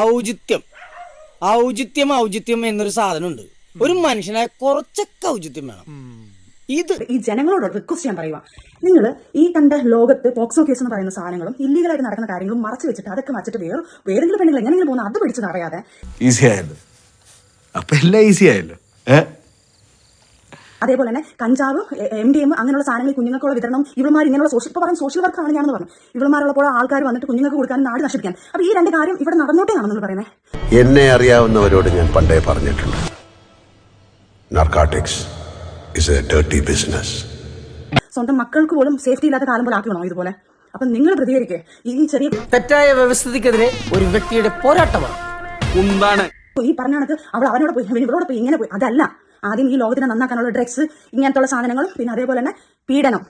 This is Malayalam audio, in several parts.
ഔചിത്യം ഔചിത്യം ഔചിത്യം എന്നൊരു സാധനമുണ്ട്. ഒരു മനുഷ്യനായ കുറച്ചൊക്കെ ഔചിത്യം വേണം. ഇത് ഈ ജനങ്ങളോട് റിക്വസ്റ്റ് ചെയ്യാൻ പറയുക, നിങ്ങൾ ഈ കണ്ട ലോകത്ത് പോക്സോ കേസ് എന്ന് പറയുന്ന സാധനങ്ങളും ഇല്ലീഗലായിട്ട് നടക്കുന്ന കാര്യങ്ങളും മറച്ചു വെച്ചിട്ട് അതൊക്കെ വച്ചിട്ട് വേറെങ്കിലും പെണ്ണുങ്ങൾ എങ്ങനെയെങ്കിലും പോകുന്ന അത് പിടിച്ച് അറിയാതെ ഈസി ആയല്ലോ. അപ്പൊ എല്ലാം ഈസി ആയല്ലോ. അതേപോലെ തന്നെ കഞ്ചാവ്, MDMA അങ്ങനെയുള്ള സാധനങ്ങൾ കുഞ്ഞുങ്ങൾക്കുള്ള വിതരണം ഇവളുമാർ ഇങ്ങനെയുള്ള സോഷ്യൽ വർക്കാണ് ഞാനെന്ന് പറഞ്ഞു. ഇവളുമാരുള്ളപ്പോൾ ആൾക്കാർ വന്നിട്ട് കുഞ്ഞുങ്ങൾക്ക് കൊടുക്കാൻ നാട് നശിപ്പിക്കാൻ. അപ്പൊ ഈ രണ്ട് കാര്യം ഇവിടെ നടന്നോട്ടേ ആണെന്ന് പറയുന്നത്. എന്നെ അറിയാവുന്നവരോട് ഞാൻ പണ്ടേ പറഞ്ഞിട്ടുണ്ട്, narcotics is A dirty business. സ്വന്തം മക്കൾക്ക് പോലും സേഫ്റ്റി ഇല്ലാത്ത കാലം പോലെ ആക്കണോ ഇതുപോലെ? അപ്പൊ നിങ്ങൾ പ്രതികരിക്കുക. ഈ ചെറിയ തെറ്റായ വ്യവസ്ഥിതിക്കെതിരെ ഒരു വ്യക്തിയുടെ പോരാട്ടമാണ്. ഈ പറഞ്ഞ കണക്ക് അവനോട് പോയി ഇവരോട് പോയി ഇങ്ങനെ പോയി അതല്ല. ആദ്യം ഈ ലോകത്തിനെ നന്നാക്കാനുള്ള ഡ്രഗ്സ് ഇങ്ങനത്തുള്ള സാധനങ്ങളും പിന്നെ അതേപോലെ തന്നെ പീഡനം,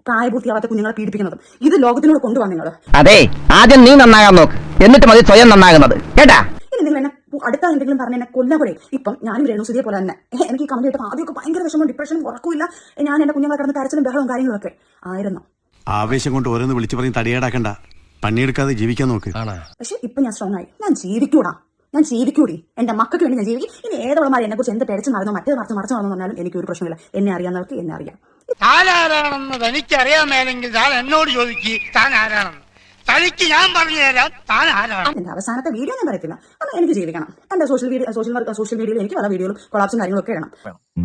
പ്രായപൂർത്തിയാവാത്ത കുഞ്ഞുങ്ങളെ പീഡിപ്പിക്കുന്നതും ഇത് ലോകത്തിനോട് കൊണ്ടുപോകാൻ നിങ്ങൾ. അതെ, ആദ്യം നീ നന്നാകാൻ നോക്ക്, എന്നിട്ട് മതി സ്വയം നന്നാകുന്നത്, കേട്ടാ? ഇനി നിങ്ങൾ എന്നെ അടുത്ത എന്തെങ്കിലും പറഞ്ഞ എന്നെ കൊല്ലപ്പോഴേ ഇപ്പം ഞാനും രേണുസുതിയെ പോലെ തന്നെ എനിക്ക് ഈ കമന്റ് കിട്ടുമ്പോൾ ആദ്യമൊക്കെ ഭയങ്കര വിഷമവും ഡിപ്രഷനും ഉറക്കില്ല. ഞാൻ എന്റെ കുഞ്ഞുങ്ങളെ കിടന്ന് കരച്ചിലും ബഹളവും കാര്യങ്ങളൊക്കെ ആയിരുന്നു. ആവേശം കൊണ്ട് ഓരോന്ന് വിളിച്ചു പറഞ്ഞ് തടിയേടാക്കണ്ട, പണിയെടുക്കാതെ ജീവിക്കാൻ നോക്ക്. പക്ഷെ ഇപ്പൊ ഞാൻ സ്ട്രോങ് ആയി. ഞാൻ ജീവിക്കൂടി. എന്റെ മക്കൾക്ക് വേണ്ടി ഞാൻ ജീവിക്കും. ഇനി ഏതോളമാർ എന്നെ കുറിച്ച് എന്ത് പേടിച്ച് നടന്നോ മറ്റേ മറിച്ച് നടന്നു പറഞ്ഞാലും എനിക്ക് ഒരു പ്രശ്നമില്ല. എന്നെ അറിയാവുന്നവർക്ക് എന്നെ അറിയാം. താനാരാണെന്ന് തനിക്കറിയാമേലെങ്കിൽ താൻ എന്നോട് ചോദിക്കുക, താൻ ആരാണെന്ന്. തനിക്ക് ഞാൻ പറഞ്ഞു തരാം താൻ ആരാണ്. എന്റെ അവസാനത്തെ വീഡിയോ ഞാൻ പറയത്തില്ല. അത് എനിക്ക് ജീവിക്കണം. എന്റെ സോഷ്യൽ മീഡിയയിൽ എനിക്ക് പല വീഡിയോകളും കൊളാപ്സും കാര്യങ്ങളൊക്കെ ഇടണം.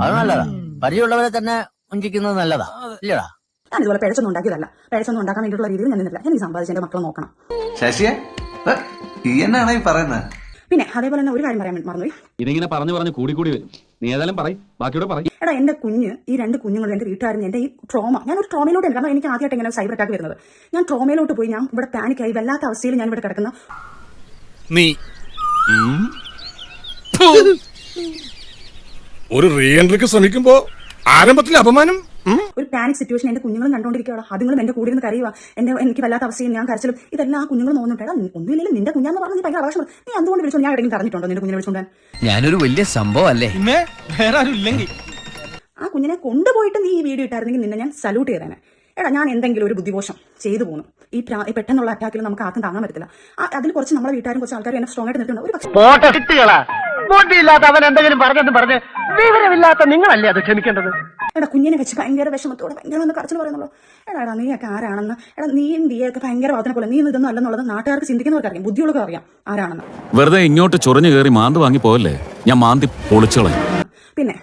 അത് നല്ലതാ, പരിചയമുള്ളവരെ തന്നെ വഞ്ചിക്കുന്നത് നല്ലതാ, ഇല്ലടാ? ഞാൻ ഇതുപോലെ പിഴച്ചൊന്നും ഉണ്ടാക്കിയതല്ല. പിഴച്ചൊന്നും ഉണ്ടാക്കാൻ വേണ്ടിയിട്ടുള്ള രീതിയിൽ ഞാൻ നിന്നില്ല. എനിക്ക് സമ്പാദിച്ച എന്റെ മക്കളെ നോക്കണം. ശശിയെ എന്നാണ് ഈ പറയുന്നത്? പിന്നെ അതേപോലെ തന്നെ ഒരു കാര്യം പറയാൻ മറന്നുപോയി. ഇതിങ്ങനെ പറഞ്ഞു കൂടി വരും. നീ ഏതായാലും പറയും, ബാക്കിയോടെ പറയും. എടാ, എന്റെ ഈ രണ്ട് കുഞ്ഞുങ്ങളും എന്റെ വീട്ടുകാരും എന്റെ ഈ ട്രോമ, ഞാൻ ഒരു ട്രോമയിലോട്ട് ഉണ്ട്. കാരണം എനിക്ക് ആദ്യമായിട്ട് എങ്ങനെ സൈബർ അറ്റാക്ക് വരുന്നത്. ഞാൻ ട്രോമയിലോട്ട് പോയി, ഞാൻ ഇവിടെ പാനിക്കായി വല്ലാത്ത അവസ്ഥയിൽ ഞാൻ ഇവിടെ കിടക്കുന്ന നീ ഒരു റീ എൻട്രിക്ക് ശ്രമിക്കുമ്പോ ആരംഭത്തിലെ അപമാനം, ഒരു പാനിക് സിറ്റുവേഷൻ എന്റെ കുഞ്ഞുങ്ങളും കണ്ടോണ്ടിരിക്കുകയാണ്. അതുങ്ങളും എന്റെ കൂടെ നിന്ന് കരയുക. എനിക്ക് വല്ലാത്ത അവസ്ഥയും ഞാൻ കരച്ചിലും ഇതെല്ലാം ആ കുഞ്ഞുങ്ങൾ നോക്കുന്നുണ്ട്. ഒന്നുമില്ലെങ്കിൽ നിന്റെ കുഞ്ഞാന്ന് പറഞ്ഞ് നീ ഭയങ്കര ആവശ്യം. നീ അതുകൊണ്ട് വിളിച്ചോ? ഞാൻ എവിടെയെങ്കിലും പറഞ്ഞിട്ടുണ്ടോ നിന്റെ കുഞ്ഞിനെ വിളിച്ചോണ്ടാൻ? ഞാനൊരു വലിയ സംഭവം അല്ലേ? വേറെ ആരും ഇല്ലെങ്കിൽ ആ കുഞ്ഞിനെ കൊണ്ടുപോയിട്ട് നീ ഈ വീഡിയോ ഇട്ടായിരുന്നെങ്കിൽ നിന്നെ ഞാൻ സല്യൂട്ട് ചെയ്തേനെ. എടാ, ഞാൻ എന്തെങ്കിലും ഒരു ബുദ്ധിമോശം ചെയ്തു പോകുന്നു. ഈ പെട്ടെന്നുള്ള അറ്റാക്കിൽ നമുക്ക് ആർക്കും താങ്ങാൻ പറ്റത്തില്ല. അതിൽ കുറച്ച് നമ്മളെ വീട്ടുകാരും കുറച്ച് ആൾക്കാരും എന്നെ സ്ട്രോങ് ആയിട്ട് നിൽക്കുന്നുണ്ട്. ഒരു ബോട്ടിയില്ലാത്ത അവൻ എന്തെങ്കിലും പറഞ്ഞ് വിവരമില്ലാത്ത നിങ്ങളല്ലേ അത് ക്ഷമിക്കേണ്ടത്. എടാ, കുഞ്ഞിനെ വെച്ച് ഭയങ്കര വിഷമത്തോടെ ഭയങ്കര വന്ന് കരച്ചിൽ പറയുന്നുള്ളൂ. എടാ, നീയൊക്കെ ആരാണെന്ന്. എടാ, നീയൊക്കെ ഭയങ്കര വാദന പോലെ. നീ ഇതൊന്നും അല്ലെന്നുള്ളത് നാട്ടുകാർക്ക് ചിന്തിക്കുന്നവർക്ക് അറിയാം, ബുദ്ധിയുള്ളവർക്ക് അറിയാം ആരാണെന്ന്. വെറുതെ ഇങ്ങോട്ട് ചൊറിഞ്ഞു കയറി മാന്ത് വാങ്ങി പോവല്ലേ, ഞാൻ മാന്തി പൊളിച്ചോളാം. പിന്നെ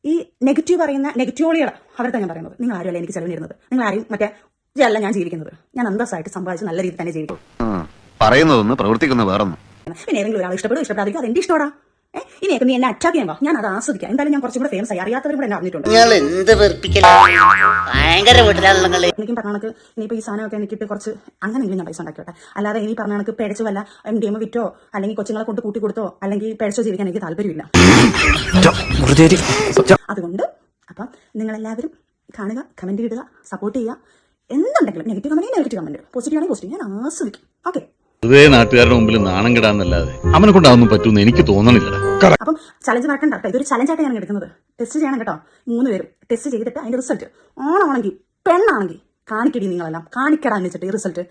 ഈ നെഗറ്റീവ് പറയുന്ന നെഗറ്റീവോളികൾ അവരുടെ ഞാൻ പറയുന്നത്, നിങ്ങൾ ആരുമല്ല എനിക്ക് ചെലവിനിരുന്നത്. നിങ്ങൾ ആരും മറ്റേ ഇതല്ല ഞാൻ ജീവിക്കുന്നത്. ഞാൻ അന്തസ്സായിട്ട് സമ്പാദിച്ച് നല്ല രീതിയിൽ തന്നെ ജീവിക്കും. പറയുന്നതൊന്ന് പ്രവർത്തിക്കുന്ന വേറൊന്നും. പിന്നെ ഏതെങ്കിലും ഒരാൾ ഇഷ്ടപ്പെടാതിരിക്കും, അതെന്റെ ഇഷ്ടോടാ. ഇനിയൊക്കെ നീ എന്നെ അറ്റാക്ക് ചെയ്യാൻ ഞാൻ അത് ആസ്വദിക്കാം. എന്തായാലും ഞാൻ കുറച്ചും കൂടെ ഫേമസ് ആയി, അറിയാത്തവരും കൂടെ എന്നെ അറിഞ്ഞിട്ടുണ്ട്. എനിക്കും പറഞ്ഞ കണക്ക് ഇനിയിപ്പോൾ ഈ സാധനമൊക്കെ എനിക്കിട്ട് കുറച്ച് അങ്ങനെയെങ്കിലും ഞാൻ പൈസ ഉണ്ടാക്കിയോട്ടെ. അല്ലാതെ ഇനി പറഞ്ഞ കണക്ക് പിഴച്ചു വല്ല MDMA വിറ്റോ അല്ലെങ്കിൽ കൊച്ചുങ്ങളെ കൊണ്ട് കൂട്ടി കൊടുത്തോ അല്ലെങ്കിൽ പിഴച്ചോ ജീവിക്കാൻ എനിക്ക് താല്പര്യമില്ല. അതുകൊണ്ട് അപ്പം നിങ്ങളെല്ലാവരും കാണുക, കമന്റ് ഇടുക, സപ്പോർട്ട് ചെയ്യുക. എന്തുണ്ടെങ്കിലും നെഗറ്റീവ് കമന്റ്, പോസിറ്റീവ് ആണെങ്കിൽ പോസിറ്റീവ്, ഞാൻ ആസ്വദിക്കും. ഓക്കെ, വെറുതെ നാട്ടുകാരുടെ മുമ്പിൽ നാണം കെടാന്നല്ലാതെ അവനെ കൊണ്ട് അതൊന്നും പറ്റൂന്ന് എനിക്ക് തോന്നണില്ല. അപ്പം ചലഞ്ച് നടക്കണ്ട കേട്ടോ. ഇതൊരു ചലഞ്ചായിട്ട് ഞാൻ എടുക്കുന്നത്. ടെസ്റ്റ് ചെയ്യണം കേട്ടോ. 3 പേരും ടെസ്റ്റ് ചെയ്തിട്ട് അതിന്റെ റിസൾട്ട് ആണാണെങ്കിൽ പെണ്ണാണെങ്കിൽ കാണിക്കടി, നിങ്ങളെല്ലാം കാണിക്കടാ എന്ന് വെച്ചിട്ട് ഈ റിസൾട്ട്.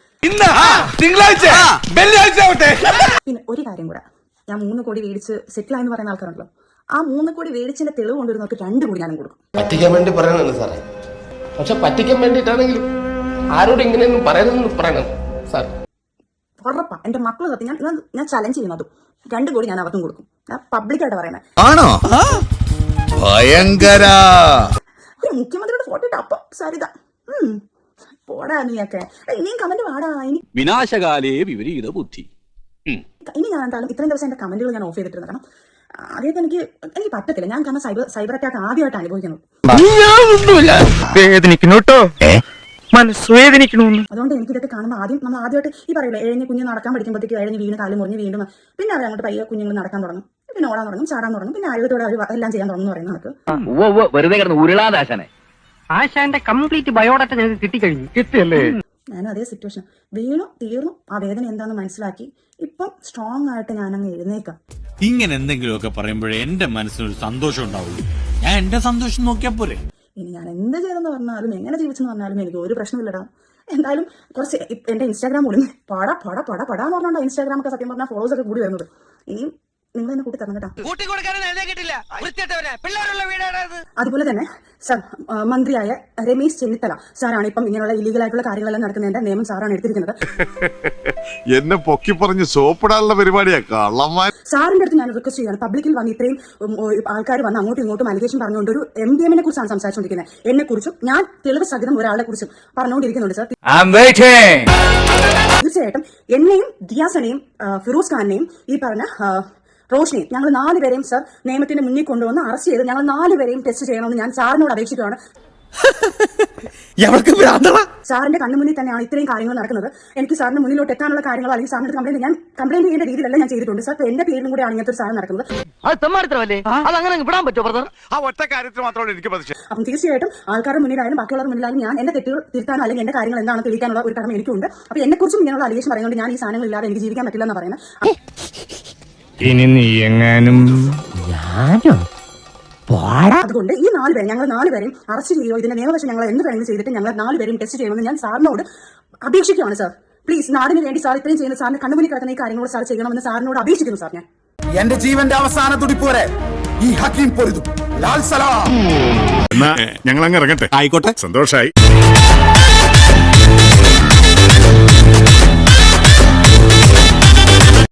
പിന്നെ ഒരു കാര്യം കൂടെ, ഞാൻ 3 കോടി മേടിച്ച് സെറ്റിലായെന്ന് പറയുന്ന ആൾക്കാരുണ്ടല്ലോ, ആ 3 കോടി മേടിച്ചതിന്റെ തെളിവ് കൊണ്ടുവരുന്നവർക്ക് 2 കോടി ഞാനും കൊടുക്കും. പറ്റിക്കാൻ വേണ്ടി പറയണല്ലോ സാറേ, പക്ഷെ പറ്റിക്കാൻ വേണ്ടിയിട്ടാണെങ്കിൽ ആരോട് ഇങ്ങനെയൊന്നും പറയുന്നതെന്ന് പറയണം സാർ. ഉറപ്പാ, എന്റെ മക്കൾ സത്യം ഞാൻ ചലഞ്ച് ചെയ്യുന്നതും 2 കോടി ഞാൻ അവർക്കും കൊടുക്കും. ഞാൻ പബ്ലിക്കായിട്ട് പറയുന്നത്. ആണോ? ഭയങ്കര മുഖ്യമന്ത്രിയുടെ ഫോട്ടോ ഇട്ട് അപ്പം സരിത പോടാ നീയൊക്കെ. ഇനിയും കമന്റ് പാടാ. വിനാശകാലേ വിപരീത ബുദ്ധി. ഇനി ഞാൻ എന്തായാലും ഇത്രയും ദിവസം എന്റെ കമന്റുകൾ ഞാൻ ഓഫ് ചെയ്തിട്ടുണ്ട്. കാരണം ആദ്യമായിട്ട് എനിക്ക് പറ്റത്തില്ല. ഞാൻ കാരണം സൈബർ അറ്റാക്ക് ആദ്യമായിട്ട് അനുഭവിക്കുന്നു. അതുകൊണ്ട് എനിക്കിതൊക്കെ കാണുമ്പോൾ നമ്മൾ ആദ്യമായിട്ട് ഈ പറയില്ല, എഴഞ്ഞ കുഞ്ഞ് നടക്കാൻ പഠിക്കുമ്പോഴത്തേക്ക് എഴഞ്ഞ് വീണ് കാല് മുറിഞ്ഞ് വീണ്ടും പിന്നെ അവർ അങ്ങോട്ട് പയ്യെ കുഞ്ഞുങ്ങൾ നടക്കാൻ തുടങ്ങും, പിന്നെ ഓടാൻ തുടങ്ങും, ചാടാൻ തുടങ്ങും, പിന്നെ ആയുധത്തോടെ അവർ എല്ലാം ചെയ്യാൻ തുടങ്ങും എന്ന് പറയുന്നത് നമുക്ക്. വെറുതെ കിടന്ന് ഉരുളാദാശനെ ആശാന്റെ കംപ്ലീറ്റ് ബയോഡാറ്റ ഞങ്ങൾക്ക് കിട്ടിക്കഴിഞ്ഞു. കിട്ടിയല്ലേ? ഞാനും അതേ സിറ്റുവേഷൻ. വീണു തീർന്നു, ആ വേദന എന്താണെന്ന് മനസ്സിലാക്കി ഇപ്പം സ്ട്രോങ് ആയിട്ട് ഞാനങ്ങ് എഴുന്നേക്കാം. ഇങ്ങനെ എന്തെങ്കിലുമൊക്കെ പറയുമ്പോഴേ എന്റെ മനസ്സിനൊരു സന്തോഷം ഉണ്ടാവുള്ളൂ. ഞാൻ എന്റെ സന്തോഷം നോക്കിയാ പോരെ. ഇനി ഞാൻ എന്ത് ചെയ്തെന്ന് പറഞ്ഞാലും എങ്ങനെ ജീവിച്ചെന്ന് പറഞ്ഞാലും എനിക്ക് ഒരു പ്രശ്നമില്ലടാ. എന്തായാലും കുറച്ച് എന്റെ ഇൻസ്റ്റാഗ്രാം പോലും പടാന്ന് പറഞ്ഞാൽ ഇൻസ്റ്റാഗ്രാം ഒക്കെ സത്യം പറഞ്ഞാൽ ഫോളോസ് ഒക്കെ കൂടി വരുന്നത്. ഇനിയും നിങ്ങൾ എന്നെ കൂട്ടി തരണം കേട്ടോ. അതുപോലെ തന്നെ സർ, മന്ത്രിയായ രമേശ് ചെന്നിത്തല സാറാണ് ഇപ്പം ഇങ്ങനെയുള്ള ഇല്ലീഗൽ ആയിട്ടുള്ള കാര്യങ്ങളെല്ലാം നടക്കുന്നതിന്റെ നിയമം സാറാണ് എടുത്തിരിക്കുന്നത്. എന്നെ പൊക്കി പറഞ്ഞ് സോപ്പിടാനുള്ള പരിപാടിയാ കള്ളന്മാർ. സാറിന്റെ അടുത്ത് ഞാൻ റിക്വസ്റ്റ് ചെയ്യാണ്, പബ്ലിക്കിൽ വന്ന് ഇത്രയും ആൾക്കാർ വന്ന് അങ്ങോട്ടും ഇങ്ങോട്ടും അലിഗേഷൻ പറഞ്ഞുകൊണ്ട് ഒരു MDM നെ കുറിച്ചാണ് സംസാരിച്ചുകൊണ്ടിരിക്കുന്നത്. എന്നെ കുറിച്ചും ഞാൻ തെളിവ് സഹിതം ഒരാളെ കുറിച്ചും പറഞ്ഞുകൊണ്ടിരിക്കുന്നുണ്ട് സർ. തീർച്ചയായിട്ടും എന്നെയും ദിയാസനെയും ഫിറോസ് ഖാനെയും ഈ പറഞ്ഞ റോഷിനെയും ഞങ്ങൾ 4 പേരെയും സർ നിയമത്തിന്റെ മുന്നിൽ കൊണ്ടുവന്ന് അറസ്റ്റ് ചെയ്ത് ഞങ്ങൾ 4 പേരെയും ടെസ്റ്റ് ചെയ്യണമെന്ന് ഞാൻ സാറിനോട് അപേക്ഷിക്കുകയാണ്. സാറിന്റെ കണ്ണുമുന്നിൽ തന്നെയാണ് ഇത്രയും കാര്യങ്ങൾ നടക്കുന്നത്. എനിക്ക് സാറിന് മുന്നിലോട്ട് എത്താനുള്ള കാര്യങ്ങളോ അല്ലെങ്കിൽ സാറിന്റെ കംപ്ലൈന്റ് ചെയ്യേണ്ട രീതിയിലല്ല ഞാൻ ചെയ്തിട്ടുണ്ട് സർ. എന്റെ പേരിലും കൂടെയാണ് ഇങ്ങനത്തെ ഒരു സാധനം നടക്കുന്നത്. അപ്പം തീർച്ചയായിട്ടും ആൾക്കാരുടെ മുന്നിലായാലും ബാക്കിയുള്ളവരുടെ മുന്നിലായാലും ഞാൻ എന്റെ തെറ്റുകൾ തിരുത്താനോ അല്ലെങ്കിൽ എന്റെ കാര്യങ്ങൾ എന്താണ് തെളിയിക്കാനുള്ള ഒരു കടമ എനിക്കുണ്ട്. അപ്പൊ എന്നെ കുറിച്ചും ഇങ്ങനെയുള്ള അലിഗേഷൻ പറയുന്നത് ഞാൻ ഈ സാധനങ്ങൾ ഇല്ലാതെ എനിക്ക് ജീവിക്കാൻ പറ്റില്ല എന്ന് പറയുന്നത്. ഇനി നീ എങ്ങാനും അതുകൊണ്ട് ഈ 4 പേരെ ഞങ്ങൾ 4 പേരെയും അറസ്റ്റ് ചെയ്യുകയോ ഇതിന്റെ നിയമവശം ഞങ്ങൾ എന്ത് വേണമെങ്കിലും ചെയ്തിട്ട് ഞങ്ങൾ 4 പേരെയും ടെസ്റ്റ് ചെയ്യണമെന്ന് ഞാൻ സാറിനോട് അപേക്ഷിക്കുകയാണ് സാർ. പ്ലീസ്, നാടിന് വേണ്ടി സാർ ഇത്രയും ചെയ്യുന്ന സാറിന് കണ്ണുമുന്നിൽ കിടക്കുന്ന ഈ കാര്യങ്ങൾ സാർ ചെയ്യണമെന്ന് സാറിനോട് അപേക്ഷിക്കുന്നു സാർ. ഞാൻ എന്റെ ജീവന്റെ അവസാന തുടിപ്പോരെ ഈ ഹക്കീം പൊരുതും. ലാൽ സലാം. ഞങ്ങൾ അങ്ങ് ഇറങ്ങട്ടെ. ആയിക്കോട്ടെ, സന്തോഷായി.